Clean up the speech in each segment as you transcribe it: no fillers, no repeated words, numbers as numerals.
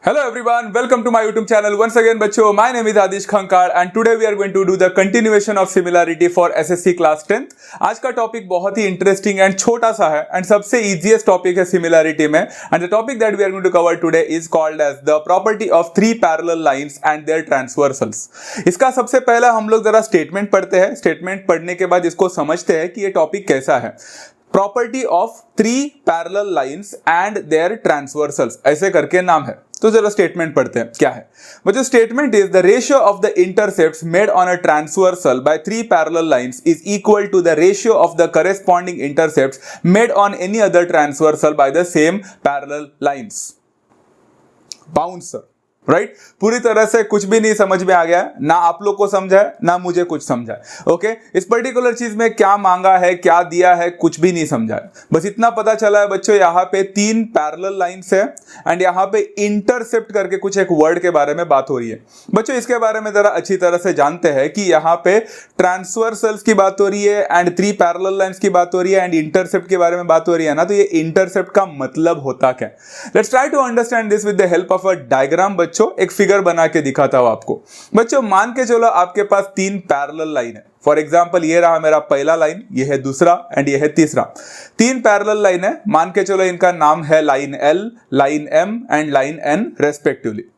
Hello everyone, welcome to my YouTube channel once again बच्चों. My name is Adish Khankar and today we are going to do the continuation of similarity for SSC class 10th. आज का topic बहुत ही interesting and छोटा सा है and सबसे easiest topic है similarity में and the topic that we are going to cover today is called as the property of three parallel lines and their transversals. इसका सबसे पहले हम लोग जरा स्टेटमेंट पढ़ते हैं. स्टेटमेंट पढ़ने के बाद इसको समझते हैं कि ये टॉपिक कैसा है. Property of three parallel lines and their transversals ऐसे करके नाम है. तो जरा स्टेटमेंट पढ़ते हैं क्या है. बच्चों statement is the ratio of the intercepts made on a transversal by three parallel lines is equal to the ratio of the corresponding intercepts made on any other transversal by the same parallel lines. बाउंस sir, right. पूरी तरह से कुछ भी नहीं समझ में आ गया, ना आप लोग को समझा है ना मुझे कुछ समझा है. ओके, इस पर्टिकुलर चीज में क्या मांगा है क्या दिया है कुछ भी नहीं समझा है. बस इतना पता चला है बच्चों यहाँ पे तीन पैरेलल लाइंस है एंड यहाँ पे इंटरसेप्ट करके कुछ एक वर्ड के बारे में बात हो रही है. बच्चों इसके बारे में जरा अच्छी तरह से जानते हैं कि यहाँ पे ट्रांसवर्सल्स की बात हो रही है एंड थ्री पैरेलल लाइंस की बात हो रही है एंड इंटरसेप्ट के बारे में बात हो रही है ना. तो ये इंटरसेप्ट का मतलब होता क्या. Let's try to understand this with the help of a diagram. बच्चों एक फिगर बना के दिखाता हूं आपको. बच्चों मान के चलो आपके पास तीन पैरेलल लाइन है. फॉर एग्जांपल ये रहा मेरा पहला लाइन, ये है दूसरा एंड ये है तीसरा. तीन पैरेलल लाइन है. मान के चलो इनका नाम है line L, line M and line N respectively.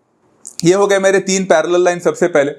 ये हो गए मेरे तीन पैरेलल लाइन सबसे पहले.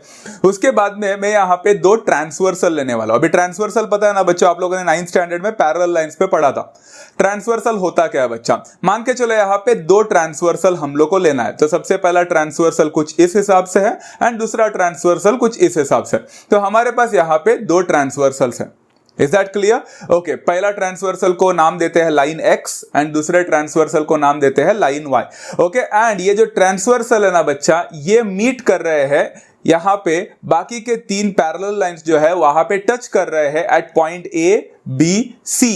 उसके बाद में मैं यहाँ पे दो ट्रांसवर्सल लेने वाला हूं. अभी ट्रांसवर्सल पता है ना बच्चों, आप लोगों ने 9th स्टैंडर्ड में पैरेलल लाइंस पे पढ़ा था. ट्रांसवर्सल होता क्या है बच्चा. मान के चलो यहाँ पे दो ट्रांसवर्सल हम लोग को लेना है. तो सबसे पहला ट्रांसवर्सल कुछ इस हिसाब से है एंड दूसरा ट्रांसवर्सल कुछ इस हिसाब से. तो हमारे पास यहाँ पे दो ट्रांसवर्सल्स है. Is that clear. ओके, पहला ट्रांसवर्सल को नाम देते हैं लाइन एक्स एंड दूसरे ट्रांसवर्सल को नाम देते हैं लाइन वाई. ओके, एंड ये जो ट्रांसवर्सल है ना बच्चा, ये मीट कर रहे हैं यहां पे बाकी के तीन पैरेलल लाइंस जो है वहां पे टच कर रहे हैं at point A B C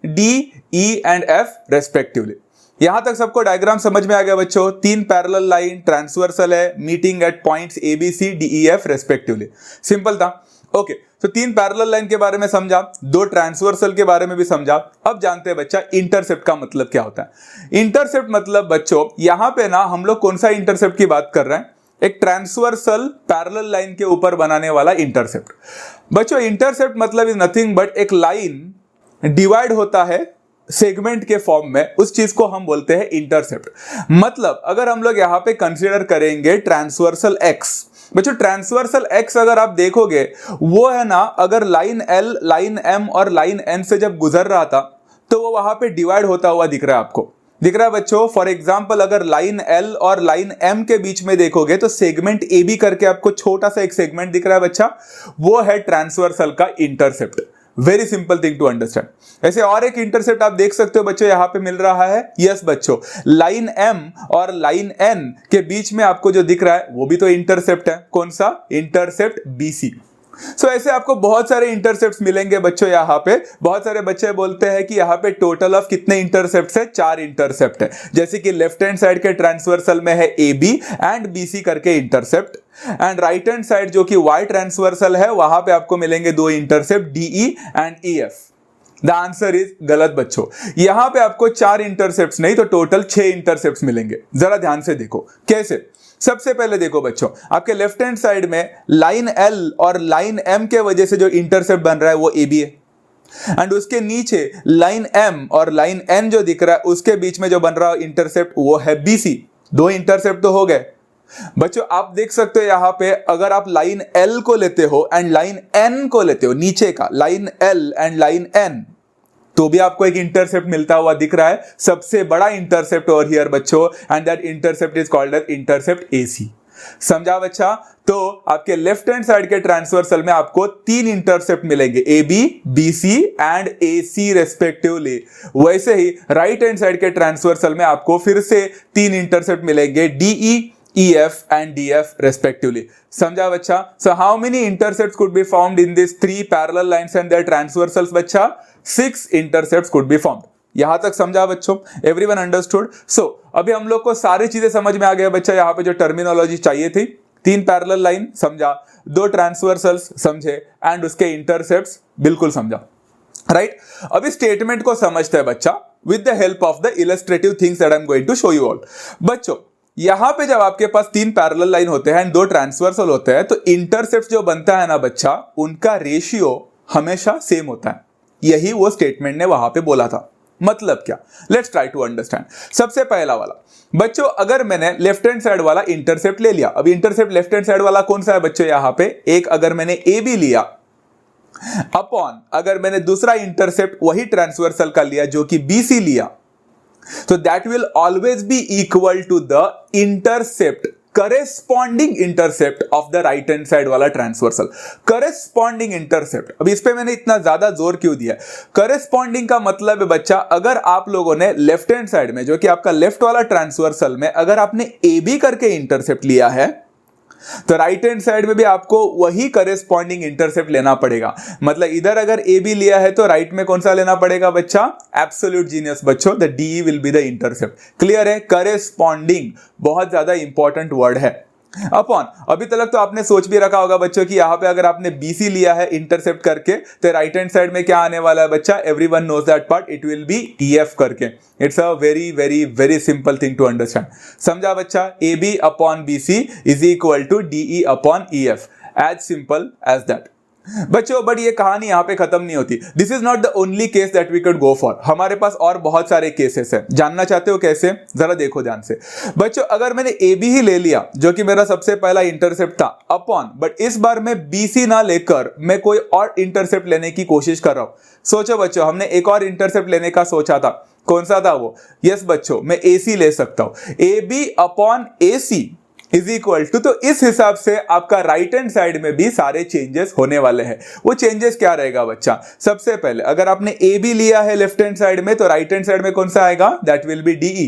D E and F respectively. यहां तक सबको डायग्राम समझ में आ गया बच्चों. तीन पैरेलल लाइन ट्रांसवर्सल है meeting at points A B C D E F respectively. Simple था. ओके, तो तीन पैरेलल लाइन के बारे में समझा, दो ट्रांसवर्सल के बारे में भी समझा. अब जानते हैं बच्चा इंटरसेप्ट का मतलब क्या होता है. इंटरसेप्ट मतलब बच्चों यहां पे ना हम लोग कौन सा इंटरसेप्ट की बात कर रहे हैं. एक ट्रांसवर्सल पैरेलल लाइन के ऊपर बनाने वाला इंटरसेप्ट. बच्चों इंटरसेप्ट मतलब इज नथिंग बट एक लाइन डिवाइड होता है सेगमेंट के फॉर्म में, उस चीज को हम बोलते हैं इंटरसेप्ट. मतलब अगर हम लोग यहां पे कंसीडर करेंगे ट्रांसवर्सल एक्स. बच्चों ट्रांसवर्सल एक्स अगर आप देखोगे वो है ना, अगर लाइन एल, लाइन एम और लाइन एन से जब गुजर रहा था तो वो वहां पे डिवाइड होता हुआ दिख रहा है आपको. दिख रहा है बच्चों. फॉर एग्जांपल अगर लाइन एल और लाइन एम के बीच में देखोगे तो सेगमेंट ए बी करके आपको छोटा सा एक सेगमेंट दिख रहा है बच्चा, वो है ट्रांसवर्सल का intercept. Very simple thing to understand. ऐसे और एक इंटरसेप्ट आप देख सकते हो बच्चों यहां पे मिल रहा है. यस बच्चों, लाइन एम और लाइन एन के बीच में आपको जो दिख रहा है वो भी तो इंटरसेप्ट है. कौन सा. Intercept BC. सो ऐसे आपको बहुत सारे इंटरसेप्ट्स मिलेंगे बच्चों. यहाँ पे बहुत सारे बच्चे बोलते हैं कि यहाँ पे टोटल ऑफ कितने इंटरसेप्ट्स है. 4 इंटरसेप्ट है. जैसे कि लेफ्ट हैंड साइड के ट्रांसवर्सल में है A B and B C करके intercept and right hand side जो कि वाई ट्रांसवर्सल है वहां पे आपको मिलेंगे दो intercept D E and E F. The answer is गलत बच्चों. यहां पे आपको 4 इंटरसेप्ट्स नहीं तो टोटल 6 इंटरसेप्ट्स मिलेंगे. जरा ध्यान से देखो कैसे. सबसे पहले देखो बच्चों, आपके लेफ्ट हैंड साइड में लाइन एल और लाइन एम के वजह से जो इंटरसेप्ट बन रहा है वो ए बी है एंड उसके नीचे लाइन एम और लाइन एन जो दिख रहा है उसके बीच में जो बन रहा है इंटरसेप्ट वो है बी सी. दो इंटरसेप्ट तो हो गए बच्चों. आप देख सकते हो यहां पे अगर आप लाइन एल को लेते हो एंड लाइन एन को लेते हो, नीचे का line L and line N, तो भी आपको एक इंटरसेप्ट मिलता हुआ दिख रहा है. सबसे बड़ा इंटरसेप्ट ओवर हियर बच्चों and that intercept is called as intercept AC. समझा बच्चा. तो आपके लेफ्ट हैंड साइड के ट्रांसवर्सल में आपको 3 इंटरसेप्ट मिलेंगे, A B, B C and A C respectively. वैसे ही राइट हैंड साइड के ट्रांसवर्सल में आपको फिर से 3 इंटरसेप्ट मिलेंगे, D E, EF and DF respectively. समझा बच्चा. So how many intercepts could be formed in these 3 parallel lines and their transversals बच्चा. 6 intercepts could be formed. यहां तक समझा बच्चों. Everyone understood. So अभी हम लोग को सारी चीजें समझ में आ गया बच्चा. यहां पे जो टर्मिनोलॉजी चाहिए थी, 3 पैरेलल लाइन समझा, 2 ट्रांसवर्सल्स समझे एंड उसके इंटरसेप्ट्स बिल्कुल समझा. राइट. अभी स्टेटमेंट को समझते हैं बच्चा with the help of the illustrative things that I'm going to show you all. बच्चों यहां पे जब आपके पास तीन पैरेलल लाइन होते हैं, दो ट्रांसवर्सल होते हैं, तो इंटरसेप्ट जो बनता है ना बच्चा, उनका रेशियो हमेशा सेम होता है। यही वो स्टेटमेंट ने वहां पे बोला था। मतलब क्या, लेट्स ट्राई टू अंडरस्टैंड। सबसे पहला वाला बच्चों, अगर मैंने लेफ्ट हैंड साइड वाला इंटरसेप्ट ले लिया, अब इंटरसेप्ट लेफ्ट हैंड साइड वाला कौन सा है बच्चों, यहां पे एक अगर मैंने ए बी लिया अपॉन अगर मैंने दूसरा इंटरसेप्ट वही ट्रांसवर्सल का लिया जो कि बी सी लिया, तो that will always be equal to the intercept corresponding intercept of the right hand side वाला ट्रांसवर्सल। करेस्पॉन्डिंग इंटरसेप्ट, अब इस पे मैंने इतना ज्यादा जोर क्यों दिया? करेस्पॉन्डिंग का मतलब है बच्चा, अगर आप लोगों ने लेफ्ट हैंड साइड में जो कि आपका लेफ्ट वाला ट्रांसवर्सल में अगर आपने ए बी करके इंटरसेप्ट लिया है, तो राइट हैंड साइड में भी आपको वही करेस्पॉन्डिंग इंटरसेप्ट लेना पड़ेगा। मतलब इधर अगर ए बी लिया है तो राइट में कौन सा लेना पड़ेगा बच्चा? एब्सोल्यूट जीनियस बच्चों, the D will be the intercept. Clear है? करेस्पॉन्डिंग बहुत ज्यादा इंपॉर्टेंट वर्ड है। अपॉन, अभी तक तो आपने सोच भी रखा होगा बच्चों कि यहां पे अगर आपने BC लिया है इंटरसेप्ट करके, तो राइट हैंड साइड में क्या आने वाला है बच्चा? Everyone knows that part, it will be EF करके। It's a very very very simple thing to understand. समझा बच्चा? AB upon BC is equal to DE upon EF, as simple as that बच्चों। बट ये कहानी यहां पे खत्म नहीं होती। This is not the only case that we could go for. हमारे पास और बहुत सारे केसेस हैं। जानना चाहते हो कैसे? जरा देखो ध्यान से बच्चों। अगर मैंने AB ही ले लिया जो कि मेरा सबसे पहला इंटरसेप्ट था, अपॉन, बट इस बार मैं BC ना लेकर मैं कोई और इंटरसेप्ट लेने की कोशिश कर रहा हूं। सोचो बच्चों, हमने एक और इंटरसेप्ट लेने का सोचा था, कौन सा था वो? यस बच्चों, मैं AC ले सकता हूं। AB upon AC is equal to, तो इस हिसाब से आपका राइट हैंड साइड में भी सारे चेंजेस होने वाले हैं। वो चेंजेस क्या रहेगा बच्चा? सबसे पहले अगर आपने ए बी लिया है लेफ्ट हैंड साइड में, तो राइट हैंड साइड में कौन सा आएगा? That will B DE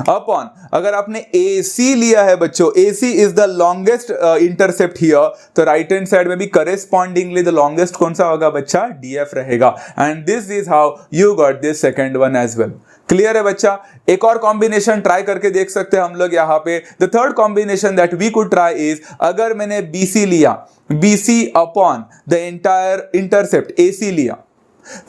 upon अगर आपने AC लिया है बच्चों, AC is the longest intercept here, तो राइट हैंड साइड में भी करेस्पॉन्डिंगली द लॉन्गेस्ट कौन सा होगा बच्चा? DF रहेगा। And this is how you got this second one as well. Clear है बच्चा? एक और कॉम्बिनेशन ट्राई करके देख सकते हैं हम लोग यहां पे। The third combination that we could try is, अगर मैंने BC लिया, BC upon the entire intercept AC लिया,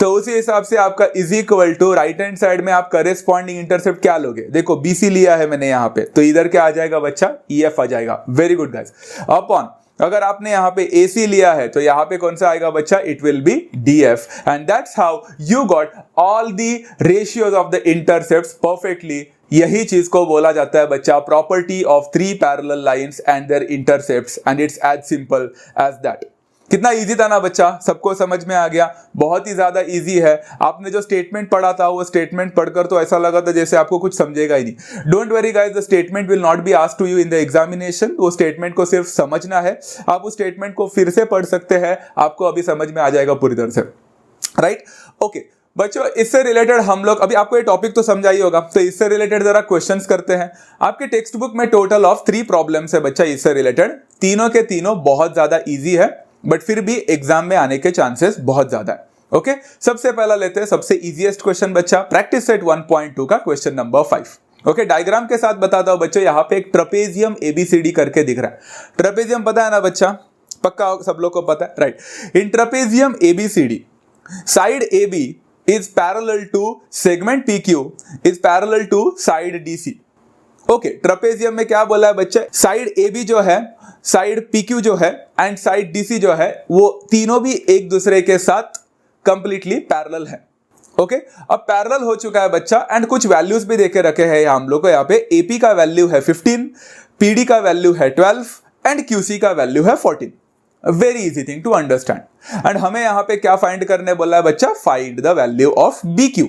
तो उसी हिसाब से आपका is equal to right hand side में आप करेस्पॉन्डिंग इंटरसेप्ट क्या लोगे? देखो BC लिया है मैंने यहां पे, तो इधर क्या आ जाएगा बच्चा? EF आ जाएगा। Very good guys. अपॉन अगर आपने यहां पे AC लिया है, तो यहां पे कौन सा आएगा बच्चा? It will be DF। And that's how you got all the ratios of the intercepts perfectly. यही चीज को बोला जाता है बच्चा property of three parallel lines and their intercepts, and it's as simple as that. कितना इजी था ना बच्चा? सबको समझ में आ गया? बहुत ही ज्यादा इजी है। आपने जो स्टेटमेंट पढ़ा था, वो स्टेटमेंट पढ़कर तो ऐसा लगा था जैसे आपको कुछ समझेगा ही नहीं। Don't worry guys, the statement will not be asked to you in the examination. वो स्टेटमेंट को सिर्फ समझना है। आप उस स्टेटमेंट को फिर से पढ़ सकते हैं, आपको अभी समझ में आ जाएगा पूरी तरह से। राइट? ओके बच्चों, इससे रिलेटेड हम लोग, अभी आपको ये टॉपिक तो समझा ही होगा, तो इससे रिलेटेड जरा क्वेश्चंस करते हैं। आपके टेक्स्ट बुक में टोटल ऑफ 3 प्रॉब्लम्स है बच्चा इससे रिलेटेड। तीनों के तीनों बहुत ज्यादा इजी है, बट फिर भी एग्जाम में आने के चांसेस बहुत ज्यादा है। ओके, सबसे पहला लेते हैं सबसे इजीएस्ट क्वेश्चन बच्चा, प्रैक्टिस सेट 1.2 का क्वेश्चन नंबर 5। ओके, डायग्राम के साथ बताता हूं बच्चों। यहां पे एक ट्रेपेजियम ABCD करके दिख रहा है। ट्रेपेजियम पता है ना बच्चा? पक्का सब लोग को पता है, right? In trapezium ABCD, side AB is parallel to segment PQ is parallel to side DC। Okay, trapezium में क्या बोला है बच्चे? साइड AB जो है, साइड PQ जो है एंड साइड DC जो है, वो तीनों भी एक दूसरे के साथ कंप्लीटली पैरेलल है। ओके, अब पैरेलल हो चुका है बच्चा, एंड कुछ वैल्यूज भी देके रखे हैं हम लोग को। यहाँ पे AP का वैल्यू है 15, PD का वैल्यू है 12 एंड QC का वैल्यू है 14। Very easy thing to understand. And हमें यहां पे क्या फाइंड करने बोला है बच्चा? Find the value of BQ।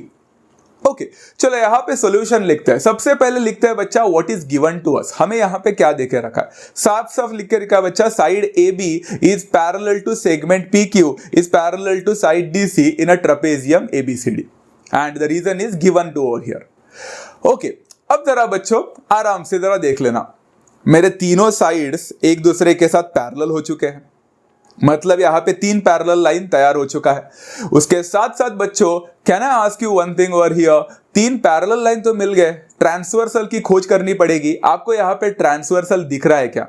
Okay, चलो यहां पे सॉल्यूशन लिखते हैं। सबसे पहले लिखते हैं बच्चा what is given to us. हमें यहां पे क्या देके रखा है? साफ साफ लिख के रखा है बच्चा, side AB is parallel to segment PQ is parallel to side DC in a trapezium ABCD, and the reason is given to over here. Okay, अब जरा बच्चों आराम से जरा देख लेना, मेरे तीनों साइड्स एक दूसरे के साथ पैरेलल हो चुके हैं। मतलब यहां पे 3 पैरेलल लाइन तैयार हो चुका है। उसके साथ साथ बच्चों, can I ask you one thing over here? 3 parallel line तो मिल गए, ट्रांसवर्सल की खोज करनी पड़ेगी। आपको यहां पे ट्रांसवर्सल दिख रहा है क्या?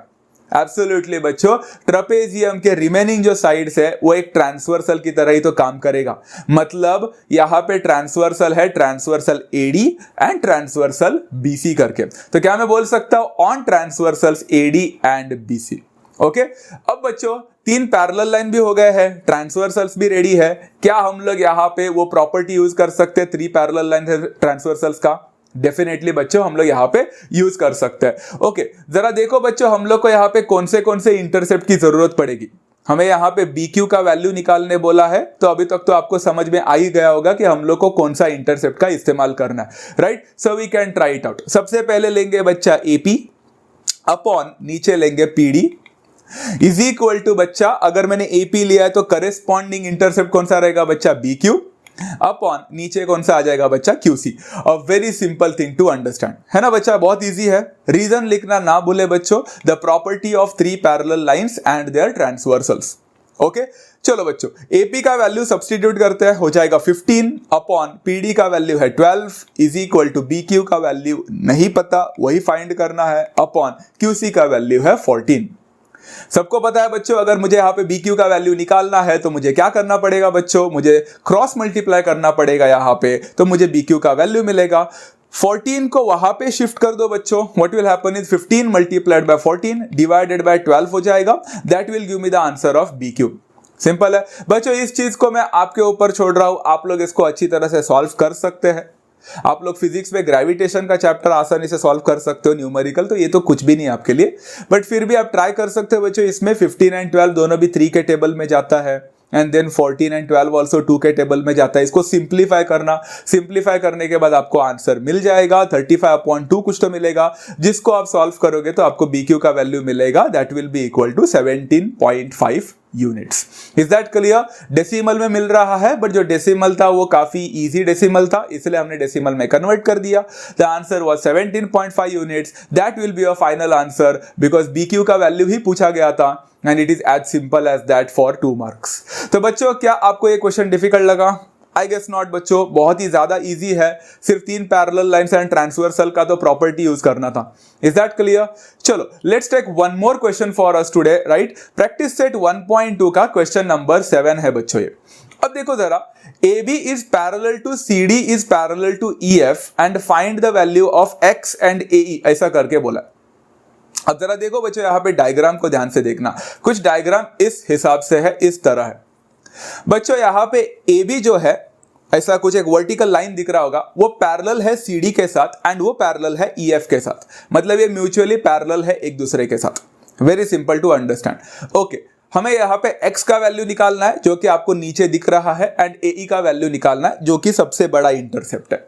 एब्सोल्युटली बच्चों, ट्रपेजियम के रिमेनिंग जो साइड्स है वो एक ट्रांसवर्सल की तरह ही तो काम करेगा। मतलब यहां पे ट्रांसवर्सल है, transversal AD and transversal BC करके। तो क्या मैं बोल सकता हूं on transversals AD and BC. Okay, अब बच्चों 3 पैरेलल लाइन भी हो गए हैं, ट्रांसवर्सल्स भी रेडी है। क्या हम लोग यहाँ पे वो प्रॉपर्टी यूज कर सकते हैं 3 पैरेलल लाइन ट्रांसवर्सल्स का? डेफिनेटली बच्चों हम लोग यहाँ पे यूज कर सकते हैं। ओके, जरा देखो बच्चों, हम लोग को यहाँ पे कौन से इंटरसेप्ट की जरूरत पड़ेगी। हमें यहाँ पे BQ का वैल्यू निकालने बोला है, तो अभी तक तो आपको समझ में आ ही गया होगा कि हम लोग को कौन सा इंटरसेप्ट का इस्तेमाल करना है, right? So we can try it out. सबसे पहले लेंगे बच्चा AP अपॉन नीचे लेंगे PD इज इक्वल टू बच्चा, अगर मैंने AP लिया है तो करेस्पॉन्डिंग इंटरसेप्ट कौन सा रहेगा बच्चा? BQ अपॉन नीचे कौन सा आ जाएगा बच्चा? QC। A very simple thing to understand, है ना बच्चा? बहुत इजी है। रीजन लिखना ना भूले बच्चों, the property of 3 parallel lines and their transversals. Okay, चलो बच्चों, AP का वैल्यू सब्स्टिट्यूट करते हैं, हो जाएगा 15 अपॉन PD का वैल्यू है 12 इज इक्वल टू BQ का वैल्यू नहीं पता, वही फाइंड करना है, अपॉन QC का वैल्यू है 14। सबको पता है बच्चों, अगर मुझे यहाँ पे BQ का वैल्यू निकालना है तो मुझे क्या करना पड़ेगा बच्चों? मुझे क्रॉस मल्टीप्लाई करना पड़ेगा यहाँ पे, तो मुझे BQ का वैल्यू मिलेगा। 14 को वहां पे शिफ्ट कर दो बच्चों, what will happen is 15 multiplied by 14 divided by 12 हो जाएगा, that will give me the answer of BQ। Simple है बच्चों, इस चीज को मैं आपके ऊपर छोड़ रहा हूं, आप लोग इसको अच्छी तरह से सॉल्व कर सकते हैं। आप लोग फिजिक्स में ग्रेविटेशन का चैप्टर आसानी से सॉल्व कर सकते हो, न्यूमेरिकल, तो ये तो कुछ भी नहीं आपके लिए, बट फिर भी आप ट्राई कर सकते हो बच्चों। इसमें 15 एंड 12 दोनों भी 3 के टेबल में जाता है, एंड देन 14 एंड 12 ऑल्सो 2 के टेबल में जाता है। इसको सिंप्लीफाई करना, सिंप्लीफाई करने के बाद आपको आंसर मिल जाएगा 35/2 कुछ तो मिलेगा, जिसको आप सॉल्व करोगे तो आपको BQ का वैल्यू मिलेगा, that will be equal to 17.5 units. Is that clear? Decimal में मिल रहा है, बट जो डेसिमल था वो काफी इजी डेसिमल था, इसलिए हमने डेसिमल में कन्वर्ट कर दिया। The answer was 17.5 units, that will be a final answer because BQ का वैल्यू ही पूछा गया था, and it is as simple as that for 2 marks. तो बच्चों, क्या आपको ये क्वेश्चन डिफिकल्ट लगा? आई गेस नॉट बच्चों, बहुत ही ज्यादा इजी है, सिर्फ 3 पैरेलल लाइंस एंड ट्रांसवर्सल का तो प्रॉपर्टी यूज करना था। Is that clear? चलो, let's take one more question for us today, right? Practice set 1.2 का क्वेश्चन नंबर 7 है बच्चों ये। अब देखो जरा, AB is parallel to CD is parallel to EF and find the value of X and AE, ऐसा करके बोला। अब जरा देखो बच्चों, यहां पे डायग्राम को ध्यान से देखना, कुछ डायग्राम इस हिसाब से है, इस तरह है बच्चों। यहां पे AB जो है, ऐसा कुछ एक वर्टिकल लाइन दिख रहा होगा, वो पैरेलल है CD के साथ एंड वो पैरेलल है EF के साथ, मतलब ये म्यूचुअली पैरेलल है एक दूसरे के साथ। Very simple to understand. Okay, हमें यहाँ पे X का वैल्यू निकालना है जो कि आपको नीचे दिख रहा है, एंड AE का वैल्यू निकालना है जो कि सबसे बड़ा इंटरसेप्ट है।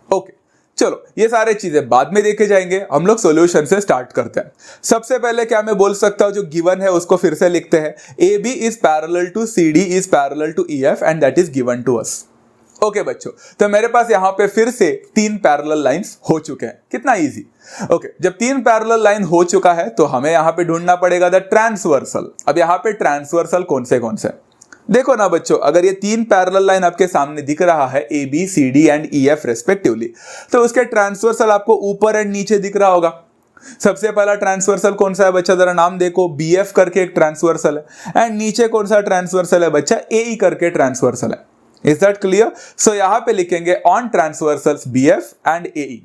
ओके, चलो ये सारे चीजें बाद में देखे जाएंगे, हम लोग सॉल्यूशन से स्टार्ट करते हैं। सबसे पहले क्या मैं बोल सकता हूं, जो गिवन है उसको फिर से लिखते हैं, AB is parallel to CD is parallel to EF and that is given to us. Okay बच्चों, तो मेरे पास यहां पे फिर से 3 पैरेलल लाइंस हो चुके हैं, कितना इजी। ओके, जब 3 पैरेलल लाइन हो चुका है तो हमें यहां पे ढूंढना पड़ेगा द ट्रांसवर्सल। अब यहां पे ट्रांसवर्सल कौन से देखो ना बच्चों, अगर ये 3 पैरेलल लाइन आपके सामने दिख रहा है AB, CD and EF respectively, तो उसके ट्रांसवर्सल आपको ऊपर एंड नीचे दिख रहा होगा। सबसे पहला ट्रांसवर्सल कौन सा है बच्चा, जरा नाम देखो, BF करके एक ट्रांसवर्सल है, एंड नीचे कौन सा ट्रांसवर्सल है बच्चा, AE करके ट्रांसवर्सल है। Is that clear? सो यहां पे लिखेंगे on transversals BF and AE।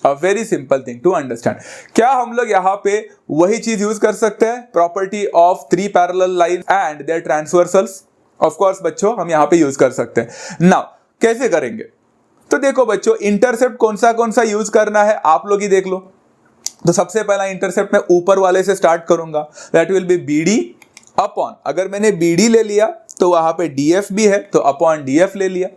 A very simple thing to understand. क्या हम लोग यहाँ पे वही चीज यूज कर सकते हैं, property of 3 parallel line and their transversals? Of course बच्चों, हम यहाँ पे यूज कर सकते हैं। नाउ कैसे करेंगे? तो देखो बच्चों, इंटरसेप्ट कौन सा यूज करना है आप लोग ही देख लो। तो सबसे पहला इंटरसेप्ट मैं ऊपर वाले से स्टार्ट करूंगा, that will B BD upon, अगर मैंने BD ले लिया तो वहां पे DF भी है तो अपॉन DF ले लिया,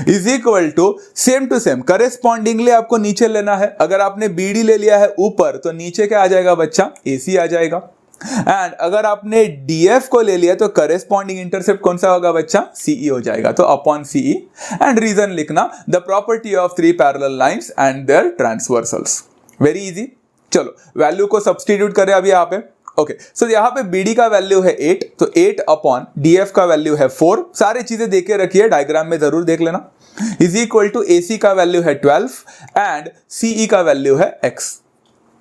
is equal to same to same correspondingly आपको नीचे लेना है। अगर आपने BD ले लिया है ऊपर तो नीचे क्या आ जाएगा बच्चा, AC आ जाएगा। एंड अगर आपने DF को ले लिया तो करेस्पॉन्डिंग इंटरसेप्ट कौन सा होगा बच्चा, CE हो जाएगा, तो अपॉन CE। एंड रीजन लिखना, the property of 3 parallel lines and their transversals. Very easy. चलो वैल्यू को सब्स्टिट्यूट करें अभी यहाँ पे। ओके, सो यहाँ पे BD का वैल्यू है 8, तो 8 अपॉन DF का वैल्यू है 4। सारी चीजें देखे रखिए, डायग्राम में जरूर देख लेना। इज इक्वल टू AC का वैल्यू है 12 एंड CE का वैल्यू है X,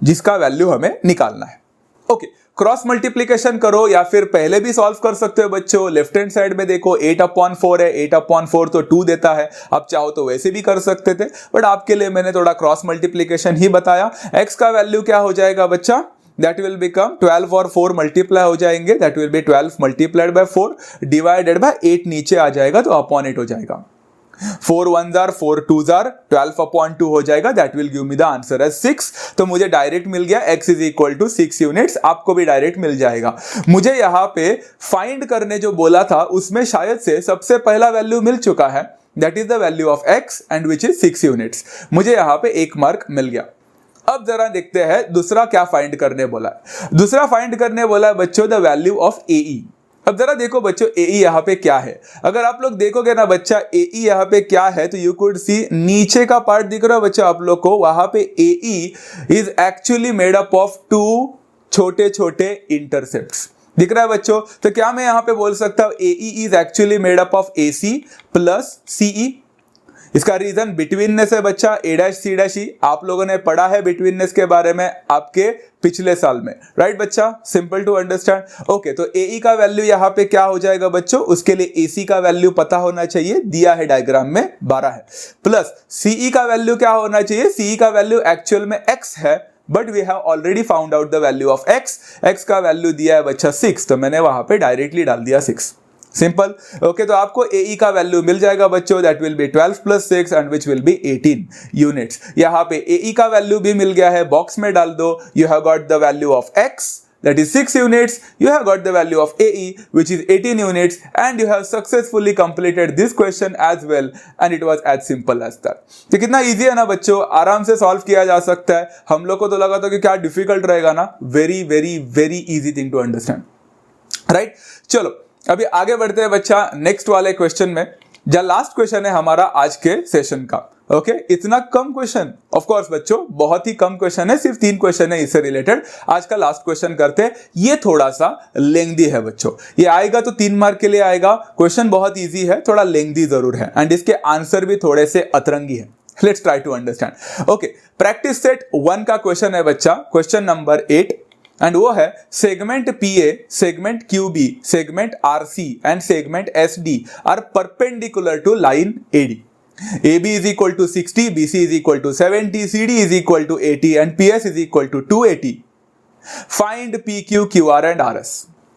जिसका वैल्यू हमें निकालना है। ओके, क्रॉस मल्टीप्लीकेशन करो या फिर पहले भी सॉल्व कर सकते हो बच्चों। लेफ्ट हैंड साइड में देखो 8/4 है, 8/4 तो 2 देता है। आप चाहो तो वैसे भी कर सकते थे, बट आपके लिए मैंने थोड़ा क्रॉस मल्टीप्लीकेशन ही बताया। x का वैल्यू क्या हो जाएगा बच्चा, that will become 12 और 4 मल्टीप्लाई हो जाएंगे, that will be 12 multiplied by 4 divided by 8 नीचे आ जाएगा तो अपॉन 8 हो जाएगा। 4 1s are 4 2s are 12/2 हो जाएगा, that will give me the answer as 6। तो मुझे डायरेक्ट मिल गया x is equal to 6 units. आपको भी डायरेक्ट मिल जाएगा। मुझे यहां पे फाइंड करने जो बोला था उसमें शायद से सबसे पहला वैल्यू मिल चुका है, that is the value of x and which is 6 units. मुझे यहां पे 1 मार्क मिल गया। अब जरा देखते हैं दूसरा क्या फाइंड करने बोला है। दूसरा फाइंड करने बोला है बच्चों द वैल्यू ऑफ AE। अब जरा देखो बच्चों AE यहां पे क्या है। अगर आप लोग देखोगे ना बच्चा AE यहां पे क्या है, तो यू कुड सी नीचे का पार्ट दिख रहा है बच्चा आप लोग को, वहां पे AE is actually made up of 2 छोटे छोटे इंटरसेप्ट्स दिख रहा है बच्चों। तो क्या मैं यहां पे बोल सकता हूं AE is actually made up of AC plus CE। इसका रीजन बिटवीननेस है बच्चा, A', C'। आप लोगों ने पढ़ा है बिटवीननेस के बारे में आपके पिछले साल में, राइट बच्चा, सिंपल टू अंडरस्टैंड। ओके, तो AE का वैल्यू यहां पे क्या हो जाएगा बच्चों, उसके लिए AC का वैल्यू पता होना चाहिए, दिया है डायग्राम में 12 है, प्लस CE का वैल्यू क्या होना चाहिए, CE का वैल्यू एक्चुअल में x है, but we have already found out the value of x का वैल्यू दिया है बच्चा 6, तो मैंने वहां पे डायरेक्टली डाल दिया 6, सिंपल। ओके, तो आपको AE का वैल्यू मिल जाएगा बच्चों, that will B 12 plus 6 and which will be 18 units. यहां पे AE का वैल्यू भी मिल गया है, बॉक्स में डाल दो। You have got the value of x that is 6 units, you have got the value of AE which is 18 units and you have successfully completed this question as well and it was as simple as that। तो कितना easy है ना बच्चों, आराम से solve किया जा सकता है। हम लोग को तो लगा था कि क्या डिफिकल्ट रहेगा ना, very very very easy thing to understand, right. चलो अभी आगे बढ़ते हैं बच्चा नेक्स्ट वाले क्वेश्चन में, जो लास्ट क्वेश्चन है हमारा आज के सेशन का। ओके, इतना कम क्वेश्चन, ऑफ कोर्स बच्चों बहुत ही कम क्वेश्चन है, सिर्फ 3 क्वेश्चन है इससे रिलेटेड। आज का लास्ट क्वेश्चन करते हैं, ये थोड़ा सा लेंथी है बच्चों, ये आएगा तो 3 मार्क के लिए आएगा। क्वेश्चन बहुत इजी है, थोड़ा लेंथी जरूर है एंड इसके आंसर भी थोड़े से अतरंगी है। Let's try to understand. Okay, practice set 1 का क्वेश्चन है बच्चा, क्वेश्चन नंबर 8 एंड वो है segment PA, segment QB, segment RC and segment SD are perpendicular to line AD। AB is equal to 60, BC is equal to 70, CD is equal to 80 and PS is equal to 280. Find PQ, QR and RS.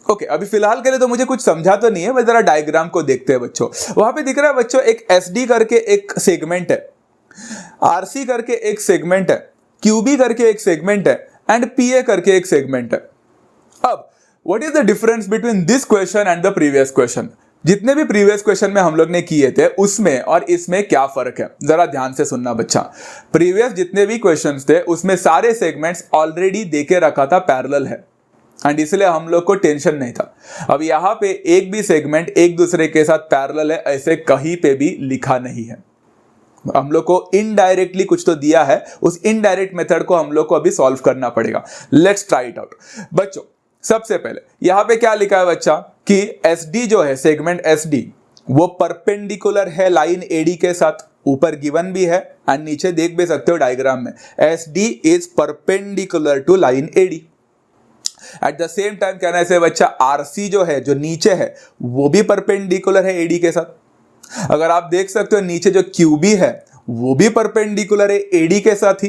Okay, अभी फिलहाल के लिए तो मुझे कुछ समझा तो नहीं है, बस जरा डायग्राम को देखते हैं बच्चों। वहां पे दिख रहा है बच्चों एक SD करके एक सेगमेंट है, RC करके एक सेगमेंट है, QB करके एक सेगमेंट है एंड PA करके एक सेगमेंट है। अब what is the difference between this question and the previous question. जितने भी प्रीवियस क्वेश्चन में हम लोग ने किए थे उसमें और इसमें क्या फर्क है, जरा ध्यान से सुनना बच्चा। प्रीवियस जितने भी क्वेश्चंस थे उसमें सारे सेगमेंट्स ऑलरेडी देके रखा था पैरेलल है एंड इसलिए हम लोग को टेंशन नहीं था। अब यहाँ पे एक भी सेगमेंट एक दूसरे के साथ पैरेलल है ऐसे कहीं पे भी लिखा नहीं है। हम लोग को इनडायरेक्टली कुछ तो दिया है, उस इनडायरेक्ट मेथड को हम लोग को अभी सॉल्व करना पड़ेगा। लेट्स ट्राई इट आउट बच्चों। सबसे पहले यहां पे क्या लिखा है बच्चा कि SD जो है सेगमेंट SD वो परपेंडिकुलर है लाइन AD के साथ, ऊपर गिवन भी है एंड नीचे देख भी सकते हो डायग्राम में, SD is perpendicular to line AD। At the same time कहना से बच्चा RC जो है जो नीचे है वो भी परपेंडिकुलर है AD के साथ। अगर आप देख सकते हो नीचे जो QB है वो भी परपेंडिकुलर है AD के साथ ही,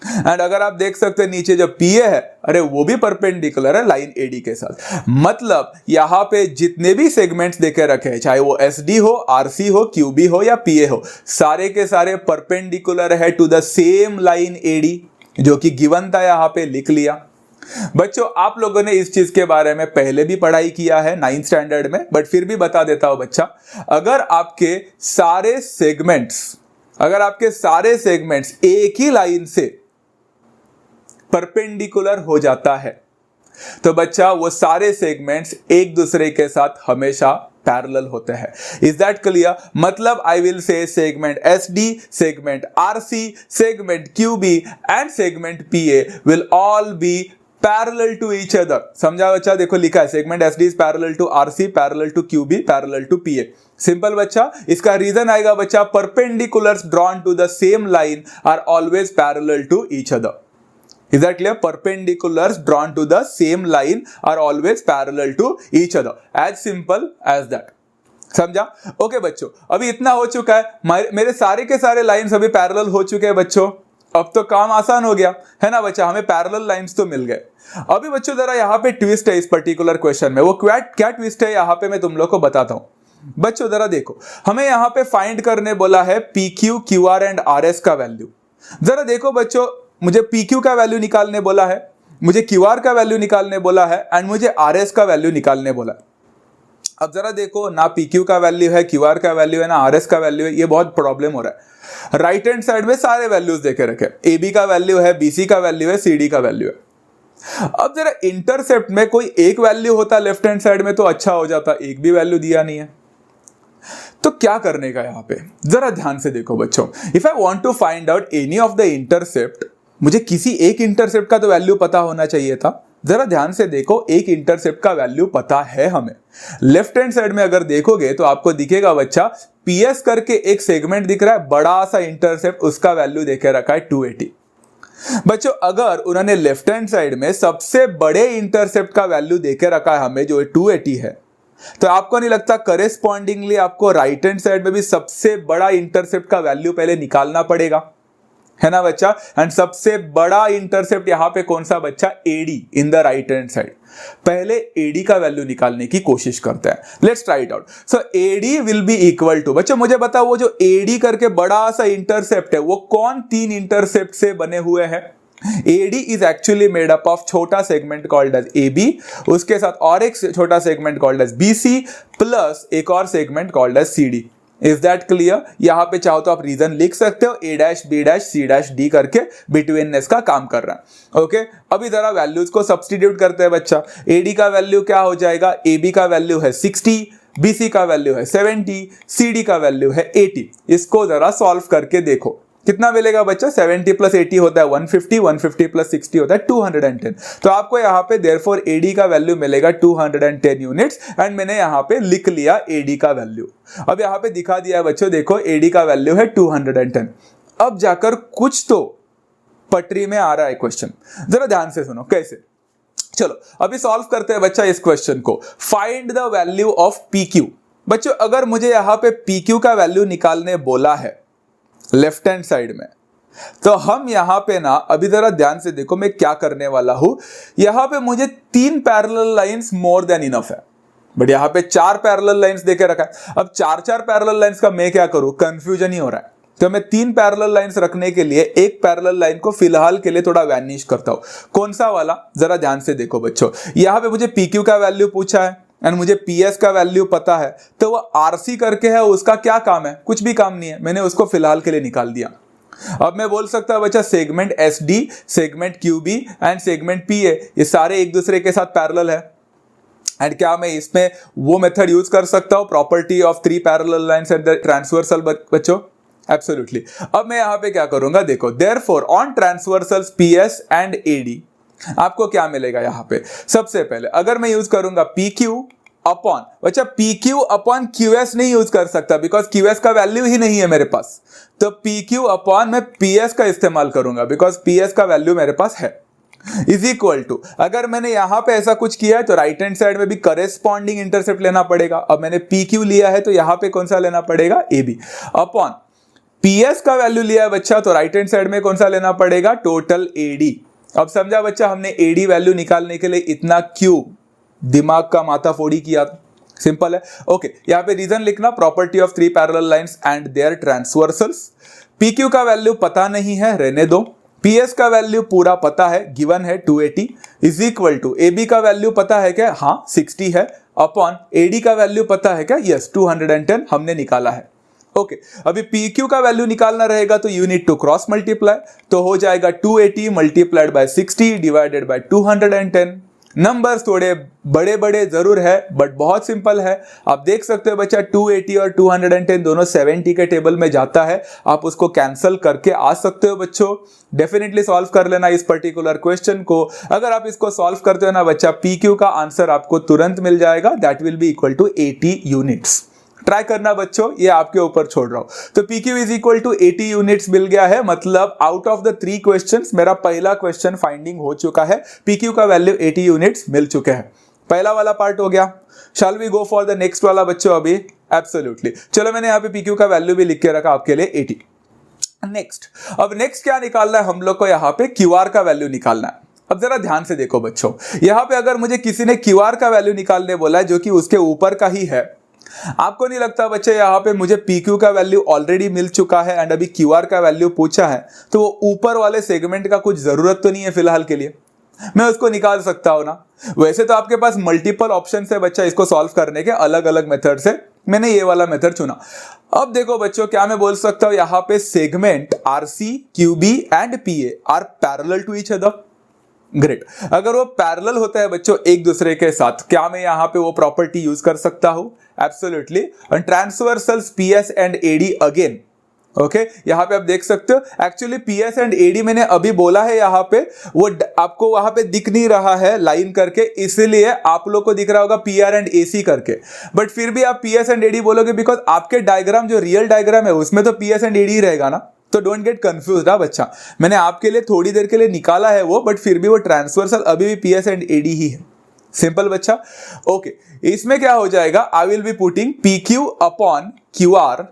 एंड अगर आप देख सकते हैं नीचे जो PA है अरे वो भी परपेंडिकुलर है लाइन AD के साथ। मतलब यहां पे जितने भी सेगमेंट्स देखे रखे हैं, चाहे वो SD हो, RC हो, QB हो या PA हो, सारे के सारे परपेंडिकुलर है to the same line AD, जो कि गिवन था यहां पे लिख लिया। बच्चों आप लोगों ने इस चीज के बारे में पहले भी पढ़ाई किया है 9th स्टैंडर्ड में, बट फिर भी बता देता हूं बच्चा, अगर आपके सारे सेगमेंट्स एक ही लाइन से परपेंडिकुलर हो जाता है तो बच्चा वो सारे सेगमेंट्स एक दूसरे के साथ हमेशा पैरेलल होते हैं। Is that clear? मतलब I will say segment SD, segment RC, segment QB and segment PA will all be parallel to each other. समझा बच्चा? देखो लिखा है segment SD is parallel to RC, parallel to QB, parallel to PA। Simple बच्चा, इसका reason आएगा बच्चा perpendiculars drawn to the same line are always parallel to each other. Is that clear? Perpendiculars drawn to the same line are always parallel to each other. As simple as that. समझा? Okay बच्चों, अभी इतना हो चुका है, मेरे सारे के सारे लाइंस अभी पैरेलल हो चुके हैं बच्चों। अब तो काम आसान हो गया है ना बच्चा, हमें पैरेलल लाइंस तो मिल गए। अभी बच्चों जरा यहाँ पे ट्विस्ट है इस पर्टिकुलर क्वेश्चन में, वो क्या ट्विस्ट है यहाँ पे मैं तुम लोग को बताता हूं। बच्चों जरा देखो, हमें यहाँ पे फाइंड करने बोला है PQ, QR एंड RS का वैल्यू। जरा देखो बच्चों, मुझे PQ का वैल्यू निकालने बोला है, मुझे QR का वैल्यू निकालने बोला है एंड मुझे RS का वैल्यू निकालने बोला है। अब जरा देखो, ना PQ का वैल्यू है, QR का वैल्यू है, ना RS का वैल्यू है, ये बहुत प्रॉब्लम हो रहा है। राइट हैंड साइड में सारे वैल्यूज देके रखे, AB का वैल्यू है, BC का वैल्यू है, CD का वैल्यू है। अब जरा इंटरसेप्ट में कोई एक वैल्यू होता लेफ्ट हैंड साइड में तो अच्छा हो जाता, एक भी वैल्यू दिया नहीं है, तो क्या करने का यहाँ पे जरा ध्यान से देखो बच्चों। If I want to find out any of the intercept, मुझे किसी एक इंटरसेप्ट का तो वैल्यू पता होना चाहिए था। जरा ध्यान से देखो, एक इंटरसेप्ट का वैल्यू पता है हमें। लेफ्ट हैंड साइड में अगर देखोगे तो आपको दिखेगा बच्चा, PS करके एक सेगमेंट दिख रहा है, बड़ा सा इंटरसेप्ट, उसका वैल्यू देके रखा है 280। बच्चों अगर उन्होंने लेफ्ट हैंड साइड में सबसे बड़े इंटरसेप्ट का वैल्यू देके रखा है हमें, जो 280 है, तो आपको नहीं लगता करेस्पॉन्डिंगली आपको राइट हैंड साइड में भी सबसे बड़ा इंटरसेप्ट का वैल्यू पहले निकालना पड़ेगा, है ना बच्चा? एंड सबसे बड़ा इंटरसेप्ट यहां पे कौन सा बच्चा? AD in the right hand side. पहले AD का वैल्यू निकालने की कोशिश करते हैं। Let's try it out. So AD will be equal to, बच्चों मुझे बताओ वो जो AD करके बड़ा सा इंटरसेप्ट है वो कौन तीन इंटरसेप्ट से बने हुए हैं? AD is actually made up of छोटा सेगमेंट कॉल्ड एज AB, उसके साथ और एक छोटा segment called as BC plus एक और segment called as CD। Is that clear? यहां पे चाहो तो आप रीजन लिख सकते हो, A' B' C' D करके बिटवीननेस का काम कर रहा है। ओके, अभी जरा वैल्यूज को सब्स्टिट्यूट करते हैं बच्चा। AD का वैल्यू क्या हो जाएगा? AB का वैल्यू है 60, BC का वैल्यू है 70, CD का वैल्यू है 80। इसको जरा सॉल्व करके देखो कितना मिलेगा बच्चा? 70 प्लस 80 होता है 150, 150 प्लस 60 होता है 210। तो आपको यहाँ पे देयरफॉर AD का वैल्यू मिलेगा 210 यूनिट्स एंड मैंने यहाँ पे लिख लिया AD का वैल्यू। अब यहाँ पे दिखा दिया है बच्चों, देखो AD का वैल्यू है 210। अब जाकर कुछ तो पटरी में आ रहा है क्वेश्चन, जरा ध्यान से सुनो कैसे। चलो अभी सॉल्व करते हैं बच्चा इस क्वेश्चन को। Find the value of PQ। बच्चों अगर मुझे यहाँ पे PQ का वैल्यू निकालने बोला है लेफ्ट हैंड साइड में, तो हम यहां पे ना अभी जरा ध्यान से देखो मैं क्या करने वाला हूं। यहां पे मुझे 3 parallel lines more than enough है, बट यहां पे 4 पैरेलल लाइंस देके रखा है। अब 4 पैरेलल लाइंस का मैं क्या करूं, कंफ्यूजन ही हो रहा है। तो मैं 3 पैरेलल लाइंस रखने के लिए एक पैरेलल लाइन को फिलहाल के लिए थोड़ा वैनिश करता हूं। कौन सा वाला? जरा ध्यान से देखो बच्चों, यहां पे मुझे PQ का वैल्यू पूछा है एंड मुझे PS का वैल्यू पता है, तो वो RC करके है, उसका क्या काम है? कुछ भी काम नहीं है, मैंने उसको फिलहाल के लिए निकाल दिया। अब मैं बोल सकता हूं बच्चा segment SD, segment QB and segment PA ये सारे एक दूसरे के साथ पैरेलल है। एंड क्या मैं इसमें वो मेथड यूज कर सकता हूं, property of 3 parallel lines at the transversal बच्चों? एब्सोल्युटली। अब मैं यहां पे क्या करूंगा, देखो therefore on transversals PS and AD आपको क्या मिलेगा यहाँ पे? सबसे पहले अगर मैं यूज करूंगा PQ अपॉन, बच्चा PQ अपॉन QS नहीं यूज कर सकता बिकॉज QS का वैल्यू ही नहीं है मेरे पास, तो PQ अपॉन मैं PS का इस्तेमाल करूंगा बिकॉज PS का वैल्यू मेरे पास है। इज इक्वल टू, अगर मैंने यहां पे ऐसा कुछ किया है तो राइट हैंड साइड में भी करेस्पॉन्डिंग इंटरसेप्ट लेना पड़ेगा। अब मैंने PQ लिया है तो यहां पे कौन सा लेना पड़ेगा? AB अपॉन PS का वैल्यू लिया है बच्चा, तो राइट हैंड साइड में कौन सा लेना पड़ेगा? Total AD। अब समझा बच्चा, हमने AD वैल्यू निकालने के लिए इतना क्यों दिमाग का माथा फोड़ी किया था? सिंपल है। ओके, यहाँ पे रीजन लिखना, property of 3 parallel lines and their transversals. PQ का वैल्यू पता नहीं है, रहने दो। PS का वैल्यू पूरा पता है, गिवन है 280 इज इक्वल टू AB का वैल्यू पता है क्या? हाँ 60 है, अपॉन AD का वैल्यू पता है क्या? यस 210 हमने निकाला है। ओके, अभी PQ का वैल्यू निकालना रहेगा तो you need to cross multiply, तो हो जाएगा 280 multiplied by 60 divided by 210। Numbers थोड़े बड़े बड़े जरूर है बट बहुत सिंपल है। आप देख सकते हो बच्चा 280 और 210 दोनों 70 के टेबल में जाता है, आप उसको कैंसिल करके आ सकते हो बच्चों। डेफिनेटली सॉल्व कर लेना इस पर्टिकुलर क्वेश्चन को। अगर आप इसको सॉल्व करते हो ना बच्चा, PQ का आंसर आपको तुरंत मिल जाएगा, that will be equal to 80 units. Try करना बच्चों, ये आपके ऊपर छोड़ रहा हूं। तो PQ is equal to 80 units मिल गया है, मतलब आउट ऑफ द 3 क्वेश्चंस मेरा पहला क्वेश्चन फाइंडिंग हो चुका है। PQ का वैल्यू 80 यूनिट्स मिल चुके हैं। पहला वाला पार्ट हो गया। Shall we go for the next वाला बच्चों अभी? एब्सोल्युटली। चलो मैंने यहाँ पे PQ का वैल्यू भी लिख के रखा आपके लिए 80। नेक्स्ट, अब नेक्स्ट क्या निकालना है हम लोग को? यहाँ पे QR का वैल्यू निकालना है। अब जरा ध्यान से देखो बच्चों, यहाँ पे अगर मुझे किसी ने QR का वैल्यू निकालने बोला है जो कि उसके ऊपर का ही है, आपको नहीं लगता बच्चे यहाँ पे मुझे PQ का वैल्यू ऑलरेडी मिल चुका है एंड अभी QR का वैल्यू पूछा है, तो वो ऊपर वाले सेगमेंट का कुछ जरूरत तो नहीं है फिलहाल के लिए, मैं उसको निकाल सकता हूं ना? वैसे तो आपके पास मल्टीपल ऑप्शन है बच्चा इसको सॉल्व करने के, अलग अलग मेथड से, मैंने ये वाला मेथड चुना। अब देखो बच्चों, क्या मैं बोल सकता हूं यहाँ पे segment RC, QB and PA are parallel to each other. Great. अगर वो पैरेलल होता है बच्चों एक दूसरे के साथ, क्या मैं यहाँ पे वो प्रॉपर्टी यूज कर सकता हूं? Absolutely. Transversals PS and AD again, okay यहाँ पे आप देख सकते हो, एक्चुअली PS एंड AD मैंने अभी बोला है, यहाँ पे वो आपको वहां पे दिख नहीं रहा है लाइन करके, इसलिए आप लोग को दिख रहा होगा PR एंड AC करके, बट फिर भी आप PS एंड AD बोलोगे बिकॉज आपके डायग्राम जो रियल डायग्राम है उसमें तो PS एंड AD ही रहेगा ना। तो डोंट गेट कंफ्यूज्ड बच्चा, मैंने आपके लिए थोड़ी देर के लिए निकाला है वो, बट फिर भी वो ट्रांसवर्सल अभी भी PS एंड AD ही है। सिंपल बच्चा, ओके। इसमें क्या हो जाएगा? I will be putting PQ upon QR,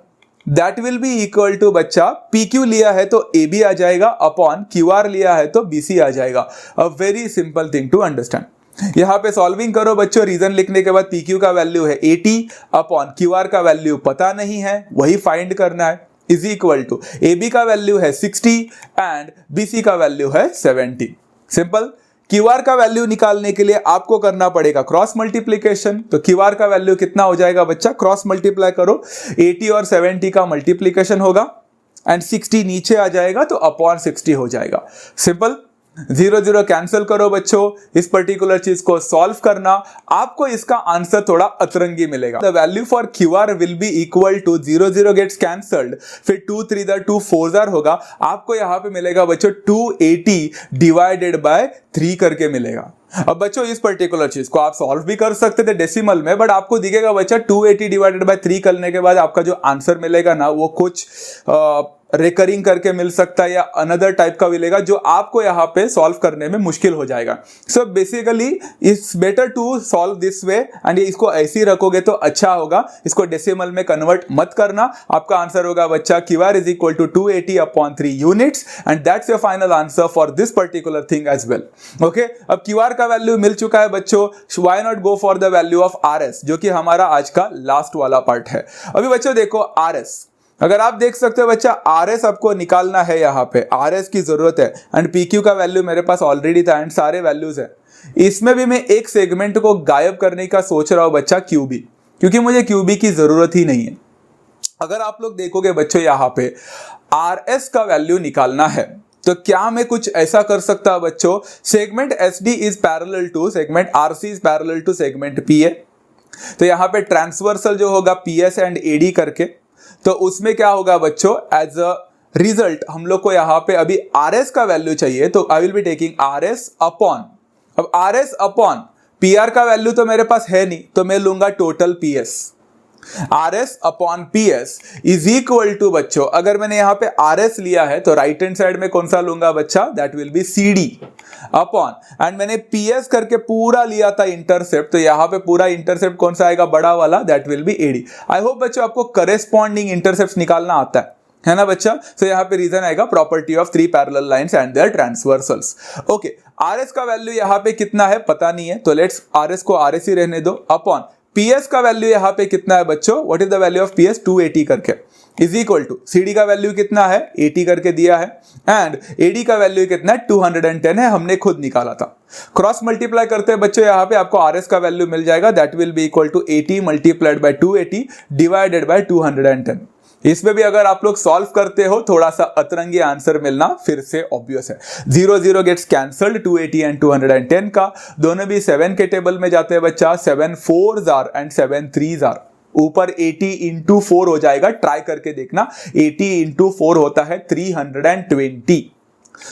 that will be equal to बच्चा PQ लिया है तो AB आ जाएगा अपॉन QR लिया है तो BC आ जाएगा। A very simple thing to understand. यहाँ पे सॉल्विंग करो बच्चों, रीजन लिखने के बाद PQ का वैल्यू है 80 अपॉन QR का वैल्यू पता नहीं है, वही फाइंड करना है, इज इक्वल टू AB का वैल्यू है 60 एंड BC का वैल्यू है 70। सिंपल। QR का वैल्यू निकालने के लिए आपको करना पड़ेगा क्रॉस मल्टीप्लीकेशन। तो QR का वैल्यू कितना हो जाएगा बच्चा? क्रॉस मल्टीप्लाई करो, 80 और 70 का मल्टीप्लीकेशन होगा एंड 60 नीचे आ जाएगा तो अपॉन 60 हो जाएगा। सिंपल। 0 0 कैंसिल करो बच्चों, इस पर्टिकुलर चीज को सॉल्व करना, आपको इसका आंसर थोड़ा अतरंगी मिलेगा। The value for QR will be equal to 0 0 gets cancelled, फिर 2 3 2 4 होगा, आपको यहाँ पे मिलेगा बच्चों 280 डिवाइडेड बाय 3 करके मिलेगा। अब बच्चों इस पर्टिकुलर चीज को आप सॉल्व भी कर सकते थे डेसिमल में, बट आपको दिखेगा बच्चा 280 डिवाइडेड बाय 3 करने के बाद आपका जो आंसर मिलेगा ना वो कुछ रिकरिंग करके मिल सकता है या अनदर टाइप का मिलेगा जो आपको यहाँ पे सॉल्व करने में मुश्किल हो जाएगा। So basically it's better to solve this way and इसको ऐसे ही रखोगे तो अच्छा होगा, इसको डेसिमल में कन्वर्ट मत करना। आपका आंसर होगा बच्चा QR is equal to 280 upon 3 units and that's your final answer for this particular thing as well. Okay, अब QR का वैल्यू मिल चुका है बच्चों, why not go for the value of RS जो कि हमारा आज का लास्ट वाला पार्ट है। अभी बच्चों देखो RS, अगर आप देख सकते हो बच्चा RS आपको निकालना है, यहाँ पे RS की जरूरत है एंड PQ का वैल्यू मेरे पास ऑलरेडी था एंड सारे वैल्यूज है। इसमें भी मैं एक सेगमेंट को गायब करने का सोच रहा हूं बच्चा QB, क्योंकि मुझे QB की जरूरत ही नहीं है। अगर आप लोग देखोगे बच्चों यहाँ पे RS का वैल्यू निकालना है तो क्या मैं कुछ ऐसा कर सकता हूं बच्चों, segment SD is parallel to segment RC is parallel to segment PA, तो यहाँ पे ट्रांसवर्सल जो होगा PS एंड AD करके, तो उसमें क्या होगा बच्चों एज अ रिजल्ट हम लोग को यहाँ पे अभी RS का वैल्यू चाहिए, तो I will be taking RS upon, अब RS अपॉन PR का वैल्यू तो मेरे पास है नहीं तो मैं लूंगा total PS। RS upon PS is equal to बच्चों, अगर मैंने यहाँ पे RS लिया है तो राइट हैंड साइड में कौन सा लूंगा बच्चा, that will B CD upon, and मैंने PS करके पूरा लिया था इंटरसेप्ट, तो यहाँ पे पूरा इंटरसेप्ट कौन सा आएगा, बड़ा वाला, that will B AD। I hope बच्चों आपको करेस्पॉन्डिंग इंटरसेप्ट निकालना आता है ना बच्चा। तो यहाँ पे रीजन आएगा property of 3 parallel lines and their transversals. Okay, RS का वैल्यू यहाँ पे कितना है पता नहीं है, तो लेट्स RS को RS ही रहने दो, अपॉन PS का वैल्यू यहाँ पे कितना है बच्चों, what is the value of PS, 280 करके, इज इक्वल टू CD का वैल्यू कितना है, 80 करके दिया है, एंड AD का वैल्यू कितना है, 210 है, हमने खुद निकाला था। क्रॉस मल्टीप्लाई करते हैं बच्चों, यहाँ पे आपको RS का वैल्यू मिल जाएगा, that will be equal to 80 multiplied by 280 divided by 210। इसमें भी अगर आप लोग सॉल्व करते हो थोड़ा सा अतरंगी आंसर मिलना फिर से ऑब्वियस है। 0 0 गेट्स कैंसल्ड, 280 एंड 210 का दोनों भी 7 के टेबल में जाते हैं बच्चा, 7 4s are and 7 3s are, ऊपर 80 इंटू 4 हो जाएगा, ट्राई करके देखना, 80 इंटू 4 होता है 320।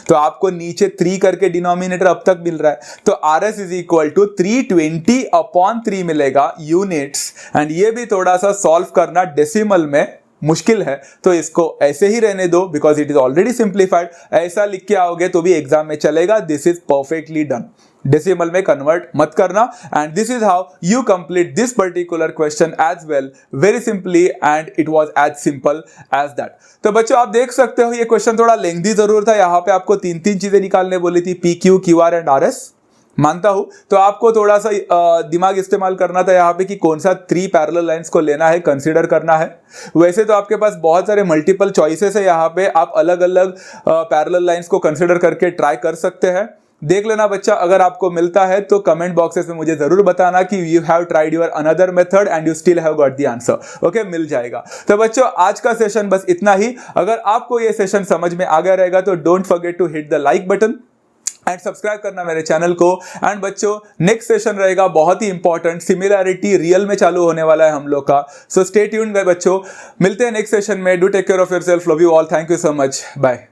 तो आपको नीचे 3 करके डिनोमिनेटर अब तक मिल रहा है, तो RS इज इक्वल टू 320/3 मिलेगा यूनिट्स। एंड ये भी थोड़ा सा सॉल्व करना डेसिमल में मुश्किल है, तो इसको ऐसे ही रहने दो because it is already simplified. ऐसा लिख के आओगे तो भी एग्जाम में चलेगा। This is perfectly done, decimal में कन्वर्ट मत करना। And this is how you complete this particular question as well, very simply, and it was as simple as that. तो बच्चों आप देख सकते हो ये क्वेश्चन थोड़ा लेंथी जरूर था। यहाँ पे आपको 3 चीजें निकालने बोली थी, PQ, QR एंड RS, मानता हूं। तो आपको थोड़ा सा दिमाग इस्तेमाल करना था यहाँ पे कि कौन सा 3 पैरेलल लाइंस को लेना है, कंसीडर करना है। वैसे तो आपके पास बहुत सारे मल्टीपल चॉइसेस है, यहाँ पे आप अलग अलग पैरेलल लाइंस को कंसीडर करके ट्राई कर सकते हैं। देख लेना बच्चा, अगर आपको मिलता है तो कमेंट बॉक्सेस में मुझे जरूर बताना कि you have tried your another method and you still have got the answer. Okay, मिल जाएगा। तो बच्चों आज का सेशन बस इतना ही। अगर आपको ये सेशन समझ में आ गया रहेगा तो don't forget to hit the like button and subscribe करना मेरे चैनल को। एंड बच्चों नेक्स्ट सेशन रहेगा बहुत ही इंपॉर्टेंट, सिमिलैरिटी रियल में चालू होने वाला है हम लोग का। सो स्टे ट्यून्ड बच्चों, मिलते हैं नेक्स्ट सेशन में। Do take care of yourself, love you all, thank you so much, bye.